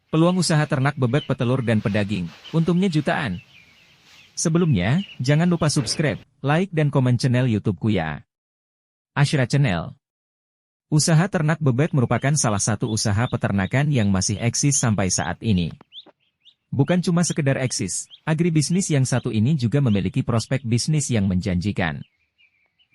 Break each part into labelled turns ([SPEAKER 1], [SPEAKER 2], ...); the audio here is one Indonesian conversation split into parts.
[SPEAKER 1] Peluang usaha ternak bebek petelur dan pedaging, untungnya jutaan. Sebelumnya, jangan lupa subscribe, like dan komen channel YouTube-ku ya. Ashra Channel. Usaha ternak bebek merupakan salah satu usaha peternakan yang masih eksis sampai saat ini. Bukan cuma sekedar eksis, agribisnis yang satu ini juga memiliki prospek bisnis yang menjanjikan.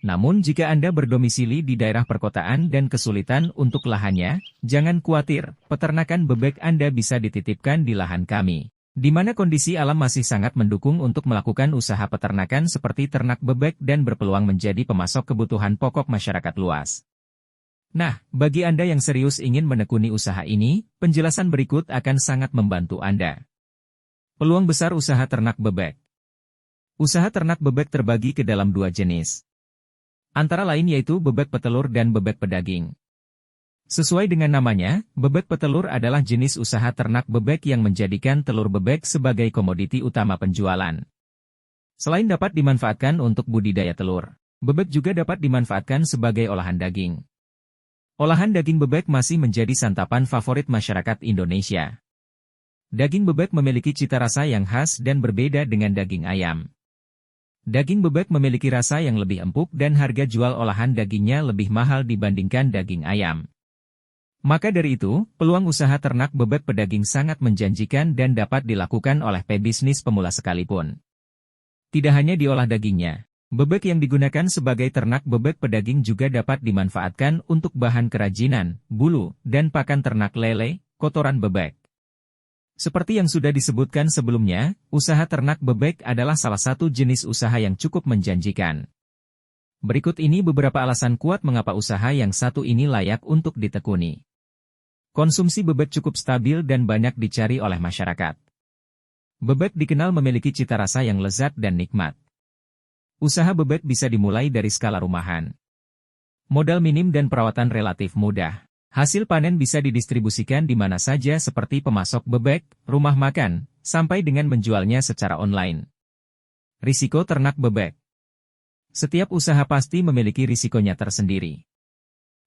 [SPEAKER 1] Namun jika Anda berdomisili di daerah perkotaan dan kesulitan untuk lahannya, jangan khawatir, peternakan bebek Anda bisa dititipkan di lahan kami, di mana kondisi alam masih sangat mendukung untuk melakukan usaha peternakan seperti ternak bebek dan berpeluang menjadi pemasok kebutuhan pokok masyarakat luas. Nah, bagi Anda yang serius ingin menekuni usaha ini, penjelasan berikut akan sangat membantu Anda. Peluang besar usaha ternak bebek. Usaha ternak bebek terbagi ke dalam dua jenis. Antara lain yaitu bebek petelur dan bebek pedaging. Sesuai dengan namanya, bebek petelur adalah jenis usaha ternak bebek yang menjadikan telur bebek sebagai komoditi utama penjualan. Selain dapat dimanfaatkan untuk budidaya telur, bebek juga dapat dimanfaatkan sebagai olahan daging. Olahan daging bebek masih menjadi santapan favorit masyarakat Indonesia. Daging bebek memiliki cita rasa yang khas dan berbeda dengan daging ayam. Daging bebek memiliki rasa yang lebih empuk dan harga jual olahan dagingnya lebih mahal dibandingkan daging ayam. Maka dari itu, peluang usaha ternak bebek pedaging sangat menjanjikan dan dapat dilakukan oleh pebisnis pemula sekalipun. Tidak hanya diolah dagingnya, bebek yang digunakan sebagai ternak bebek pedaging juga dapat dimanfaatkan untuk bahan kerajinan, bulu, dan pakan ternak lele, kotoran bebek. Seperti yang sudah disebutkan sebelumnya, usaha ternak bebek adalah salah satu jenis usaha yang cukup menjanjikan. Berikut ini beberapa alasan kuat mengapa usaha yang satu ini layak untuk ditekuni. Konsumsi bebek cukup stabil dan banyak dicari oleh masyarakat. Bebek dikenal memiliki cita rasa yang lezat dan nikmat. Usaha bebek bisa dimulai dari skala rumahan. Modal minim dan perawatan relatif mudah. Hasil panen bisa didistribusikan di mana saja seperti pemasok bebek, rumah makan, sampai dengan menjualnya secara online. Risiko ternak bebek. Setiap usaha pasti memiliki risikonya tersendiri.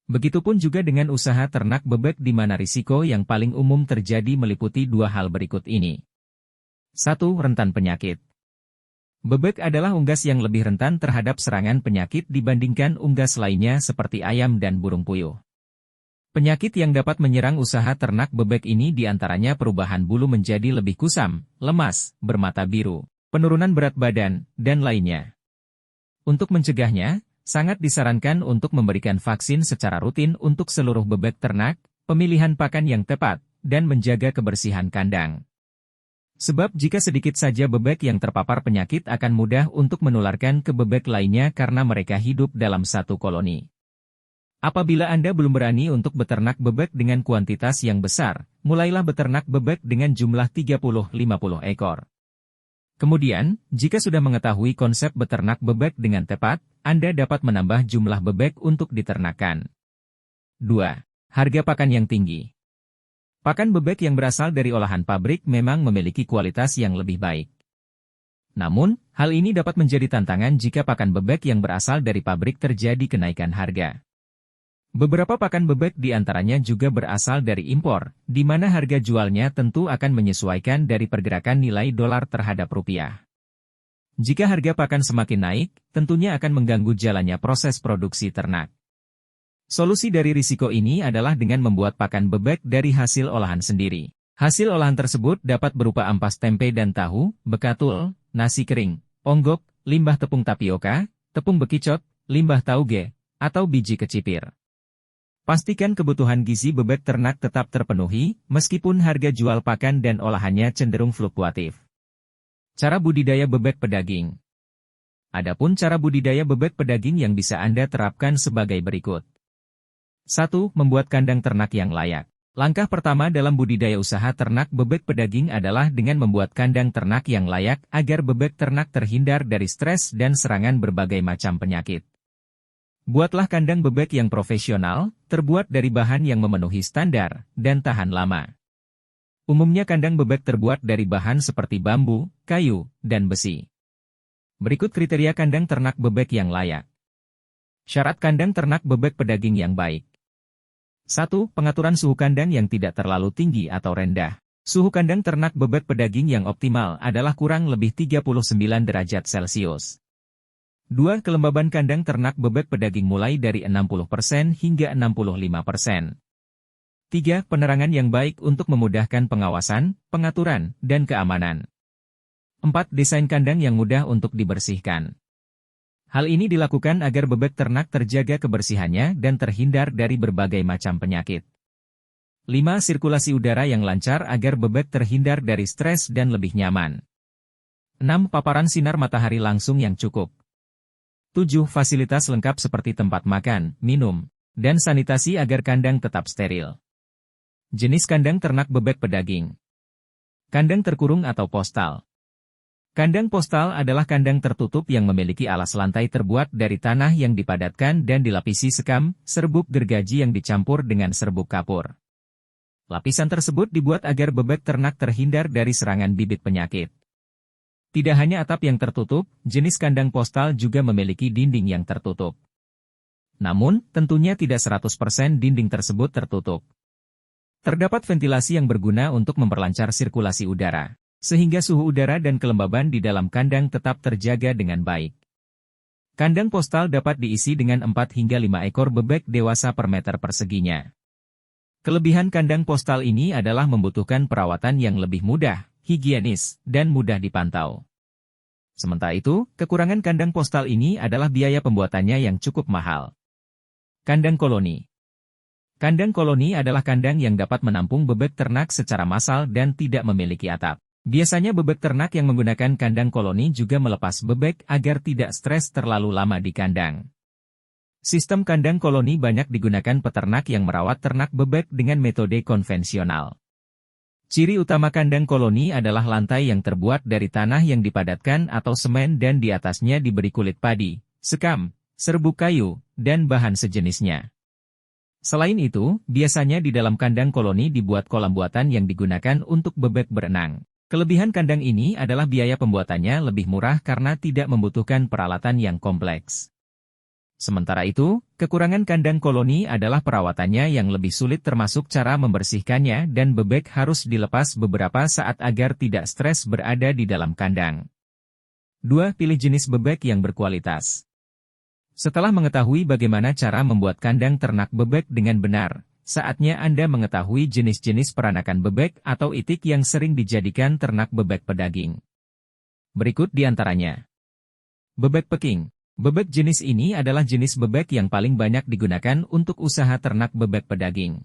[SPEAKER 1] Begitupun juga dengan usaha ternak bebek di mana risiko yang paling umum terjadi meliputi dua hal berikut ini. 1. Rentan penyakit. Bebek adalah unggas yang lebih rentan terhadap serangan penyakit dibandingkan unggas lainnya seperti ayam dan burung puyuh. Penyakit yang dapat menyerang usaha ternak bebek ini diantaranya perubahan bulu menjadi lebih kusam, lemas, bermata biru, penurunan berat badan, dan lainnya. Untuk mencegahnya, sangat disarankan untuk memberikan vaksin secara rutin untuk seluruh bebek ternak, pemilihan pakan yang tepat, dan menjaga kebersihan kandang. Sebab jika sedikit saja bebek yang terpapar penyakit akan mudah untuk menularkan ke bebek lainnya karena mereka hidup dalam satu koloni. Apabila Anda belum berani untuk beternak bebek dengan kuantitas yang besar, mulailah beternak bebek dengan jumlah 30-50 ekor. Kemudian, jika sudah mengetahui konsep beternak bebek dengan tepat, Anda dapat menambah jumlah bebek untuk diternakan. 2. Harga pakan yang tinggi. Pakan bebek yang berasal dari olahan pabrik memang memiliki kualitas yang lebih baik. Namun, hal ini dapat menjadi tantangan jika pakan bebek yang berasal dari pabrik terjadi kenaikan harga. Beberapa pakan bebek di antaranya juga berasal dari impor, di mana harga jualnya tentu akan menyesuaikan dari pergerakan nilai dolar terhadap rupiah. Jika harga pakan semakin naik, tentunya akan mengganggu jalannya proses produksi ternak. Solusi dari risiko ini adalah dengan membuat pakan bebek dari hasil olahan sendiri. Hasil olahan tersebut dapat berupa ampas tempe dan tahu, bekatul, nasi kering, onggok, limbah tepung tapioka, tepung bekicot, limbah tauge, atau biji kecipir. Pastikan kebutuhan gizi bebek ternak tetap terpenuhi, meskipun harga jual pakan dan olahannya cenderung fluktuatif. Cara budidaya bebek pedaging. Adapun cara budidaya bebek pedaging yang bisa Anda terapkan sebagai berikut. 1. Membuat kandang ternak yang layak. Langkah pertama dalam budidaya usaha ternak bebek pedaging adalah dengan membuat kandang ternak yang layak agar bebek ternak terhindar dari stres dan serangan berbagai macam penyakit. Buatlah kandang bebek yang profesional, terbuat dari bahan yang memenuhi standar, dan tahan lama. Umumnya kandang bebek terbuat dari bahan seperti bambu, kayu, dan besi. Berikut kriteria kandang ternak bebek yang layak. Syarat kandang ternak bebek pedaging yang baik. 1. Pengaturan suhu kandang yang tidak terlalu tinggi atau rendah. Suhu kandang ternak bebek pedaging yang optimal adalah kurang lebih 39 derajat Celcius. 2. Kelembaban kandang ternak bebek pedaging mulai dari 60% hingga 65%. 3. Penerangan yang baik untuk memudahkan pengawasan, pengaturan, dan keamanan. 4. Desain kandang yang mudah untuk dibersihkan. Hal ini dilakukan agar bebek ternak terjaga kebersihannya dan terhindar dari berbagai macam penyakit. 5. Sirkulasi udara yang lancar agar bebek terhindar dari stres dan lebih nyaman. 6. Paparan sinar matahari langsung yang cukup. 7. Fasilitas lengkap seperti tempat makan, minum, dan sanitasi agar kandang tetap steril. Jenis kandang ternak bebek pedaging. Kandang terkurung atau postal. Kandang postal adalah kandang tertutup yang memiliki alas lantai terbuat dari tanah yang dipadatkan dan dilapisi sekam, serbuk gergaji yang dicampur dengan serbuk kapur. Lapisan tersebut dibuat agar bebek ternak terhindar dari serangan bibit penyakit. Tidak hanya atap yang tertutup, jenis kandang postal juga memiliki dinding yang tertutup. Namun, tentunya tidak 100% dinding tersebut tertutup. Terdapat ventilasi yang berguna untuk memperlancar sirkulasi udara, sehingga suhu udara dan kelembaban di dalam kandang tetap terjaga dengan baik. Kandang postal dapat diisi dengan 4 hingga 5 ekor bebek dewasa per meter perseginya. Kelebihan kandang postal ini adalah membutuhkan perawatan yang lebih mudah, higienis, dan mudah dipantau. Sementara itu, kekurangan kandang postal ini adalah biaya pembuatannya yang cukup mahal. Kandang koloni. Kandang koloni adalah kandang yang dapat menampung bebek ternak secara massal dan tidak memiliki atap. Biasanya bebek ternak yang menggunakan kandang koloni juga melepas bebek agar tidak stres terlalu lama di kandang. Sistem kandang koloni banyak digunakan peternak yang merawat ternak bebek dengan metode konvensional. Ciri utama kandang koloni adalah lantai yang terbuat dari tanah yang dipadatkan atau semen dan di atasnya diberi kulit padi, sekam, serbuk kayu, dan bahan sejenisnya. Selain itu, biasanya di dalam kandang koloni dibuat kolam buatan yang digunakan untuk bebek berenang. Kelebihan kandang ini adalah biaya pembuatannya lebih murah karena tidak membutuhkan peralatan yang kompleks. Sementara itu, kekurangan kandang koloni adalah perawatannya yang lebih sulit termasuk cara membersihkannya dan bebek harus dilepas beberapa saat agar tidak stres berada di dalam kandang. 2. Pilih jenis bebek yang berkualitas. Setelah mengetahui bagaimana cara membuat kandang ternak bebek dengan benar, saatnya Anda mengetahui jenis-jenis peranakan bebek atau itik yang sering dijadikan ternak bebek pedaging. Berikut di antaranya. Bebek Peking. Bebek jenis ini adalah jenis bebek yang paling banyak digunakan untuk usaha ternak bebek pedaging.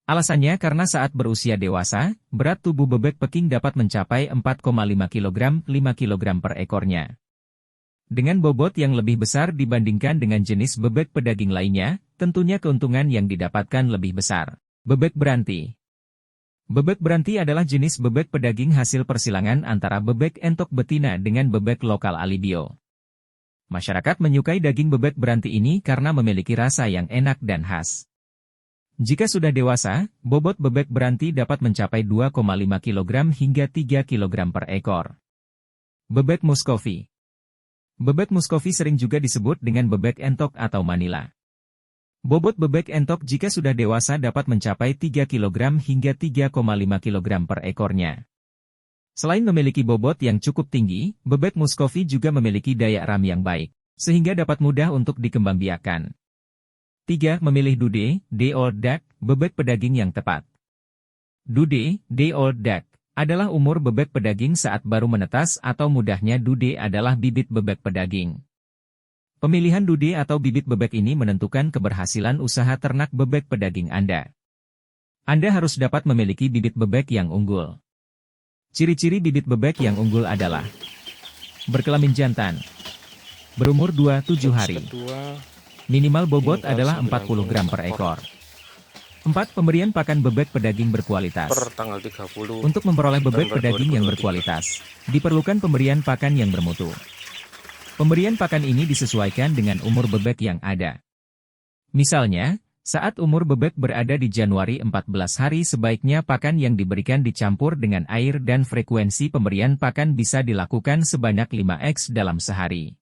[SPEAKER 1] Alasannya karena saat berusia dewasa, berat tubuh bebek Peking dapat mencapai 4,5 kg, 5 kg per ekornya. Dengan bobot yang lebih besar dibandingkan dengan jenis bebek pedaging lainnya, tentunya keuntungan yang didapatkan lebih besar. Bebek Beranti. Bebek Beranti adalah jenis bebek pedaging hasil persilangan antara bebek entok betina dengan bebek lokal Alibio. Masyarakat menyukai daging bebek beranti ini karena memiliki rasa yang enak dan khas. Jika sudah dewasa, bobot bebek beranti dapat mencapai 2,5 kg hingga 3 kg per ekor. Bebek Muscovy. Bebek Muscovy sering juga disebut dengan bebek entok atau Manila. Bobot bebek entok jika sudah dewasa dapat mencapai 3 kg hingga 3,5 kg per ekornya. Selain memiliki bobot yang cukup tinggi, bebek Muscovy juga memiliki daya ram yang baik, sehingga dapat mudah untuk dikembangbiakan. 3. Memilih Dude, Day Old Duck, bebek pedaging yang tepat. Dude, Day Old Duck, adalah umur bebek pedaging saat baru menetas atau mudahnya Dude adalah bibit bebek pedaging. Pemilihan Dude atau bibit bebek ini menentukan keberhasilan usaha ternak bebek pedaging Anda. Anda harus dapat memiliki bibit bebek yang unggul. Ciri-ciri bibit bebek yang unggul adalah berkelamin jantan, berumur 27 hari, minimal bobot adalah 40 gram per ekor. 4. Pemberian pakan bebek pedaging berkualitas. Untuk memperoleh bebek pedaging yang berkualitas, diperlukan pemberian pakan yang bermutu. Pemberian pakan ini disesuaikan dengan umur bebek yang ada. Misalnya, saat umur bebek berada di Januari 14 hari sebaiknya pakan yang diberikan dicampur dengan air dan frekuensi pemberian pakan bisa dilakukan sebanyak 5x dalam sehari.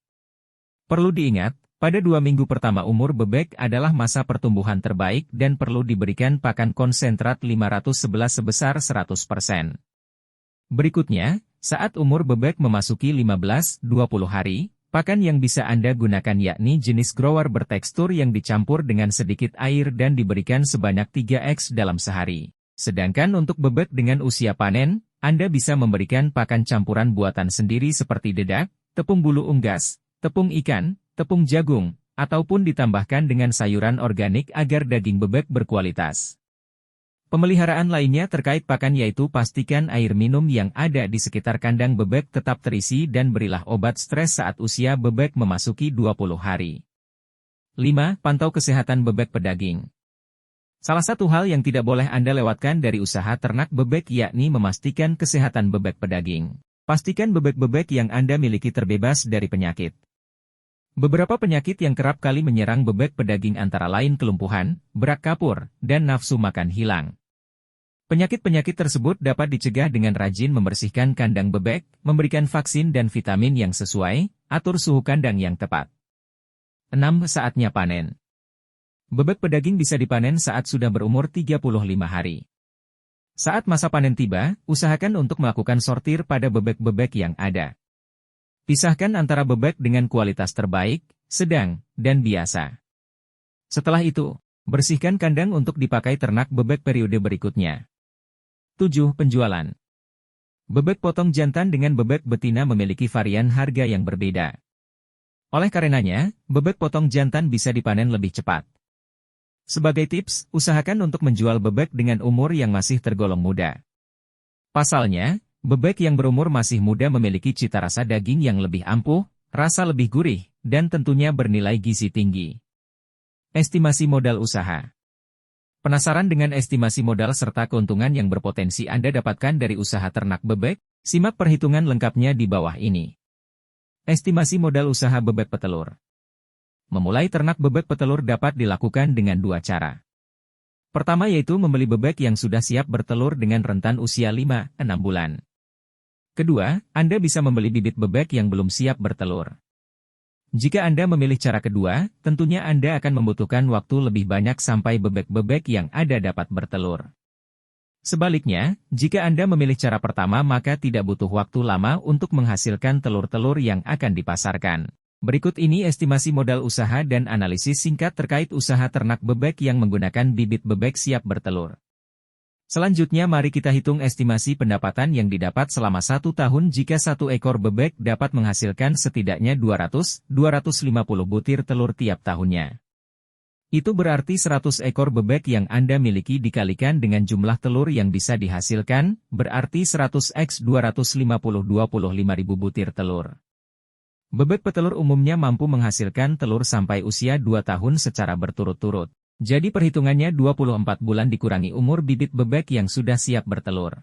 [SPEAKER 1] Perlu diingat, Pada 2 minggu pertama umur bebek adalah masa pertumbuhan terbaik dan perlu diberikan pakan konsentrat 511 sebesar 100%. Berikutnya, saat umur bebek memasuki 15-20 hari, pakan yang bisa Anda gunakan yakni jenis grower bertekstur yang dicampur dengan sedikit air dan diberikan sebanyak 3x dalam sehari. Sedangkan untuk bebek dengan usia panen, Anda bisa memberikan pakan campuran buatan sendiri seperti dedak, tepung bulu unggas, tepung ikan, tepung jagung, ataupun ditambahkan dengan sayuran organik agar daging bebek berkualitas. Pemeliharaan lainnya terkait pakan yaitu pastikan air minum yang ada di sekitar kandang bebek tetap terisi dan berilah obat stres saat usia bebek memasuki 20 hari. 5. Pantau kesehatan bebek pedaging. Salah satu hal yang tidak boleh Anda lewatkan dari usaha ternak bebek yakni memastikan kesehatan bebek pedaging. Pastikan bebek-bebek yang Anda miliki terbebas dari penyakit. Beberapa penyakit yang kerap kali menyerang bebek pedaging antara lain kelumpuhan, berak kapur, dan nafsu makan hilang. Penyakit-penyakit tersebut dapat dicegah dengan rajin membersihkan kandang bebek, memberikan vaksin dan vitamin yang sesuai, atur suhu kandang yang tepat. 6. Saatnya panen. Bebek pedaging bisa dipanen saat sudah berumur 35 hari. Saat masa panen tiba, usahakan untuk melakukan sortir pada bebek-bebek yang ada. Pisahkan antara bebek dengan kualitas terbaik, sedang, dan biasa. Setelah itu, bersihkan kandang untuk dipakai ternak bebek periode berikutnya. 7. Penjualan. Bebek potong jantan dengan bebek betina memiliki varian harga yang berbeda. Oleh karenanya, bebek potong jantan bisa dipanen lebih cepat. Sebagai tips, usahakan untuk menjual bebek dengan umur yang masih tergolong muda. Pasalnya, bebek yang berumur masih muda memiliki cita rasa daging yang lebih ampuh, rasa lebih gurih, dan tentunya bernilai gizi tinggi. Estimasi modal usaha. Penasaran dengan estimasi modal serta keuntungan yang berpotensi Anda dapatkan dari usaha ternak bebek? Simak perhitungan lengkapnya di bawah ini. Estimasi modal usaha bebek petelur. Memulai ternak bebek petelur dapat dilakukan dengan 2 cara. Pertama yaitu membeli bebek yang sudah siap bertelur dengan rentan usia 5-6 bulan. Kedua, Anda bisa membeli bibit bebek yang belum siap bertelur. Jika Anda memilih cara kedua, tentunya Anda akan membutuhkan waktu lebih banyak sampai bebek-bebek yang ada dapat bertelur. Sebaliknya, jika Anda memilih cara pertama maka tidak butuh waktu lama untuk menghasilkan telur-telur yang akan dipasarkan. Berikut ini estimasi modal usaha dan analisis singkat terkait usaha ternak bebek yang menggunakan bibit bebek siap bertelur. Selanjutnya mari kita hitung estimasi pendapatan yang didapat selama 1 tahun jika 1 ekor bebek dapat menghasilkan setidaknya 200-250 butir telur tiap tahunnya. Itu berarti 100 ekor bebek yang Anda miliki dikalikan dengan jumlah telur yang bisa dihasilkan, berarti 100 x 250 25.000 butir telur. Bebek petelur umumnya mampu menghasilkan telur sampai usia 2 tahun secara berturut-turut. Jadi perhitungannya 24 bulan dikurangi umur bibit bebek yang sudah siap bertelur.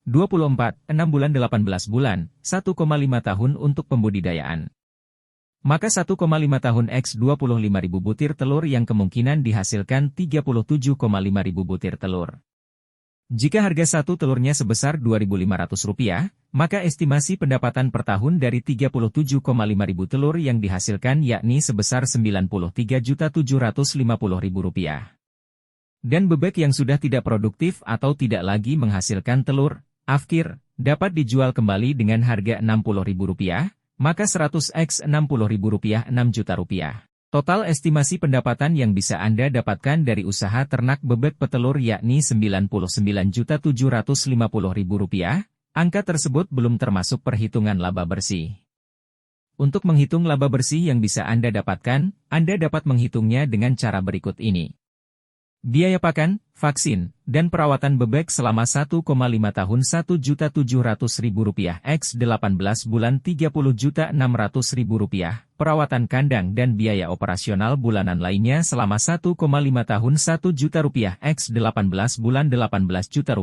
[SPEAKER 1] 24, 6 bulan 18 bulan, 1,5 tahun untuk pembudidayaan. Maka 1,5 tahun X 25.000 butir telur yang kemungkinan dihasilkan 37,5 ribu butir telur. Jika harga satu telurnya sebesar Rp2.500, maka estimasi pendapatan per tahun dari 37,5 ribu telur yang dihasilkan yakni sebesar Rp93.750.000. Dan bebek yang sudah tidak produktif atau tidak lagi menghasilkan telur, afkir, dapat dijual kembali dengan harga Rp60.000, maka 100 x Rp60.000 6 juta rupiah. Total estimasi pendapatan yang bisa Anda dapatkan dari usaha ternak bebek petelur yakni Rp99.750.000. Angka tersebut belum termasuk perhitungan laba bersih. Untuk menghitung laba bersih yang bisa Anda dapatkan, Anda dapat menghitungnya dengan cara berikut ini. Biaya pakan, vaksin, dan perawatan bebek selama 1,5 tahun Rp1.700.000 x 18 bulan Rp30.600.000, perawatan kandang dan biaya operasional bulanan lainnya selama 1,5 tahun Rp1.000.000 x 18 bulan Rp18 juta.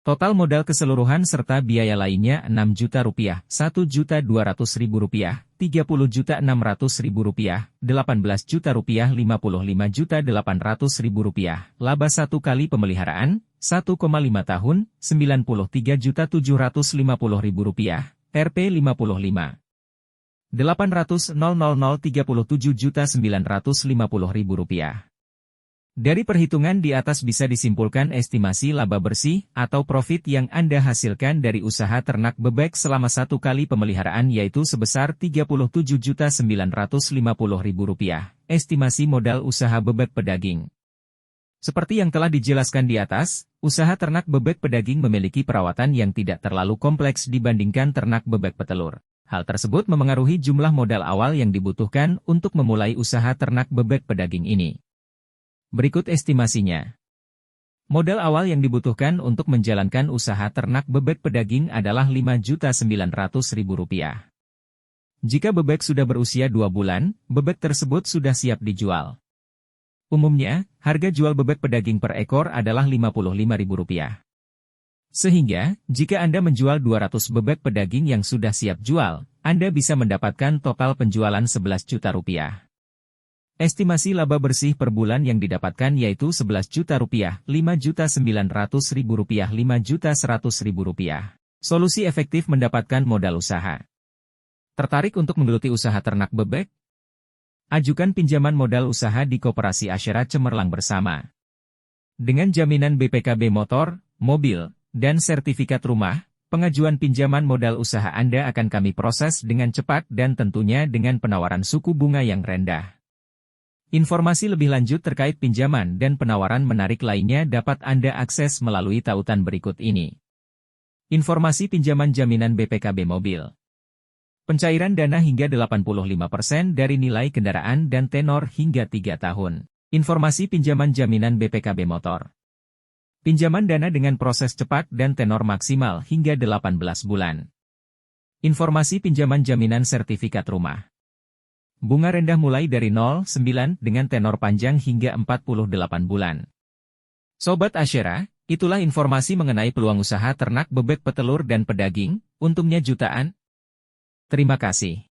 [SPEAKER 1] Total modal keseluruhan serta biaya lainnya Rp6 juta, Rp1.200.000, Rp30.600.000, Rp18 juta, Rp55.800.000. Laba 1 kali pemeliharaan, 1,5 tahun, Rp93.750.000, Rp55. Rp800.950.950.000. Dari perhitungan di atas bisa disimpulkan estimasi laba bersih atau profit yang Anda hasilkan dari usaha ternak bebek selama 1 kali pemeliharaan yaitu sebesar Rp37.950.000. Estimasi modal usaha bebek pedaging. Seperti yang telah dijelaskan di atas, usaha ternak bebek pedaging memiliki perawatan yang tidak terlalu kompleks dibandingkan ternak bebek petelur. Hal tersebut memengaruhi jumlah modal awal yang dibutuhkan untuk memulai usaha ternak bebek pedaging ini. Berikut estimasinya. Modal awal yang dibutuhkan untuk menjalankan usaha ternak bebek pedaging adalah Rp5.900.000. Jika bebek sudah berusia 2 bulan, bebek tersebut sudah siap dijual. Umumnya, harga jual bebek pedaging per ekor adalah Rp55.000. Sehingga, jika Anda menjual 200 bebek pedaging yang sudah siap jual, Anda bisa mendapatkan total penjualan Rp11 juta. Estimasi laba bersih per bulan yang didapatkan yaitu Rp11 juta, Rp5.900.000, Rp5.100.000. Solusi efektif mendapatkan modal usaha. Tertarik untuk menggeluti usaha ternak bebek? Ajukan pinjaman modal usaha di Koperasi Asyera Cemerlang bersama. Dengan jaminan BPKB motor, mobil, dan sertifikat rumah, pengajuan pinjaman modal usaha Anda akan kami proses dengan cepat dan tentunya dengan penawaran suku bunga yang rendah. Informasi lebih lanjut terkait pinjaman dan penawaran menarik lainnya dapat Anda akses melalui tautan berikut ini. Informasi pinjaman jaminan BPKB mobil. Pencairan dana hingga 85% dari nilai kendaraan dan tenor hingga 3 tahun. Informasi pinjaman jaminan BPKB motor. Pinjaman dana dengan proses cepat dan tenor maksimal hingga 18 bulan. Informasi pinjaman jaminan sertifikat rumah. Bunga rendah mulai dari 0,9 dengan tenor panjang hingga 48 bulan. Sobat Asyera, itulah informasi mengenai peluang usaha ternak bebek petelur dan pedaging, untungnya jutaan. Terima kasih.